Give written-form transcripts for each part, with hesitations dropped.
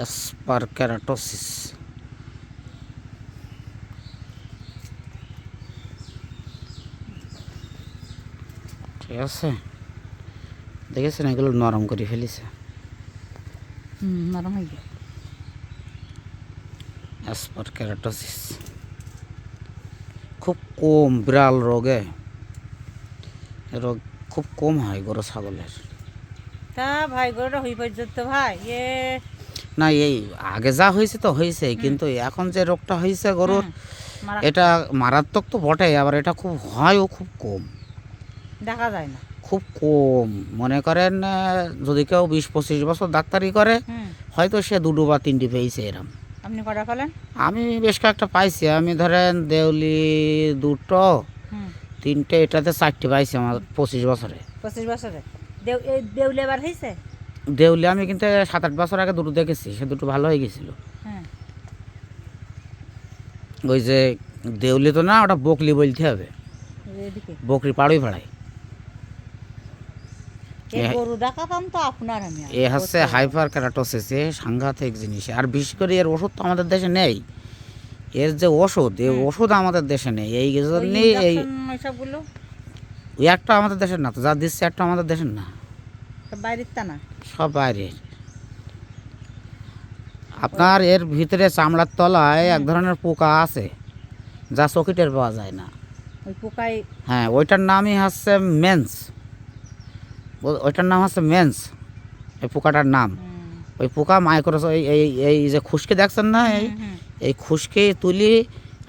অ্যাসপারকেরাটোসিস। ঠিক আছে, দেখেছেন এগুলো নরম করে ফেলেছে। নরম হয়ে গেছে। অ্যাসপারকেরাটোসিস খুব কম, বিড়াল রোগে রোগ খুব কম হয় গরু ছাগলের। তা ভাই গরুটা হই পর্যন্ত ভাই না, এই আগে যা হয়েছে তো হয়েছে, কিন্তু এখন যে রোগটা হয়েছে গরুর, এটা মারাত্মক তো বটেই, আবার এটা খুব হয়ও খুব কম, দেখা যায় না, খুব কম। মনে করেন যদি কেউ 20-25 বছর ডাক্তারি করে, হয়তো সে 2 বা 3টি পেয়েছে এরম। আপনি কটা ফেলেন? আমি বেশ কয়েকটা পাইছি। আমি ধরেন দেউলি 2টো, 3টে, এটাতে 4টে পাইছি আমার 25 বছরে। 25 বছরে দেউলে এবার হয়েছে? দেউলি আমি কিন্তু 7-8 বছর আগে 2টো দেখেছি, সে 2টো ভালো হয়ে গেছিল। ওই যে দেউলি তো না, ওটা বকলি বলতে হবে, বকরি পাড়ই পাড়ায়। গরু দেখাতাম তো আপনার, আমি এ হচ্ছে হাইপারকেরাটোসিস, এ সাংঘাতিক জিনিস। আর বিশেষ করে এর ওষুধ তো আমাদের দেশে নেই। এর যে ওষুধ, এই ওষুধ আমাদের দেশে নেই। এই জন্যই এই সবগুলো ওই একটা আমাদের দেশের না, তো যা দিচ্ছে একটা আমাদের দেশের না, বাইরের তা না, সব বাইরের। আপনার এর ভিতরে চামড়ার তলায় এক ধরনের পোকা আছে, যা চোখে টের পাওয়া যায় না। ওই পোকায়, হ্যাঁ, ওইটার নামই হচ্ছে মেন্স। ওইটার নাম হচ্ছে মেন্স, এই পোকাটার নাম। ওই পোকা মাইক্রোস্কোপ, এই যে খুশকি দেখছেন না, এই খুশকি তুলি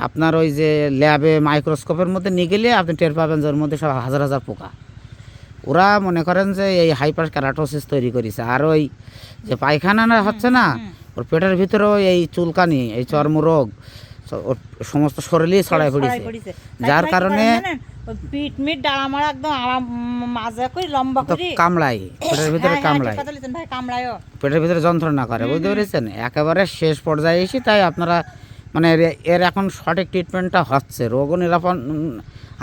আপনার ওই যে ল্যাবে মাইক্রোস্কোপের মধ্যে নিয়ে গেলে আপনি টের পাবেন যে ওর মধ্যে সব হাজার হাজার পোকা। ওরা মনে করেন যে এই হাইপারকেরাটোসিস তৈরি করেছে। আর ওই যে পায়খানা না হচ্ছে না, ওর পেটের ভিতরেও এই চুলকানি, এই চর্মরোগ ওর সমস্ত শরীরেই ছড়াই পড়েছে, যার কারণে পিট মিট ডালা মারা একদম আরাম মাজা করে লম্বা করে কামড়ায়, পেটের ভিতরে কামড়ায়, ভাই কামড়ায়ও, পেটের ভিতরে যন্ত্রণা করে, বুঝতে পেরেছেন? একেবারে শেষ পর্যায়ে এসে তাই আপনারা মানে এর এখন সঠিক ট্রিটমেন্টটা হচ্ছে। রোগ নিরাপদ,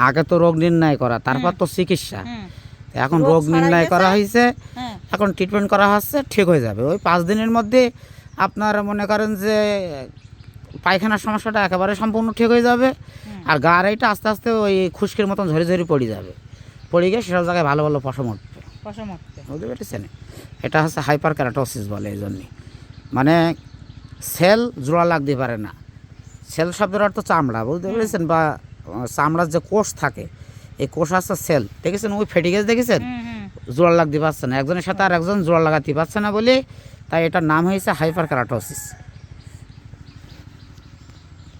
আগে তো রোগ নির্ণয় করা, তারপর তো চিকিৎসা। এখন রোগ নির্ণয় করা হয়েছে, এখন ট্রিটমেন্ট করা হচ্ছে, ঠিক হয়ে যাবে। ওই 5 দিনের মধ্যে আপনার মনে করেন যে পায়খানার সমস্যাটা একেবারে সম্পূর্ণ ঠিক হয়ে যাবে। আর গার এইটা আস্তে আস্তে ওই খুশকির মতন ঝরে ঝরে পড়ে যাবে, পড়ে গিয়ে সেসব জায়গায় ভালো ভালো পশম উঠবে, বুঝতে পেরেছেন? এটা হচ্ছে হাইপারকেরাটোসিস বলে। এই জন্যে মানে সেল জোড়া লাগতে পারে না। সেল শব্দের অর্থ চামড়া, বুঝতে পেরেছেন? বা চামড়ার যে কোষ থাকে, এই কোষ হচ্ছে সেল। দেখেছেন ওই ফেটে গেছে, দেখেছেন? জোড়া লাগতে পারছে না, একজনের সাথে আর একজন জোড়া লাগাতে পারছে না বলে তাই এটার নাম হয়েছে হাইপারকেরাটোসিস।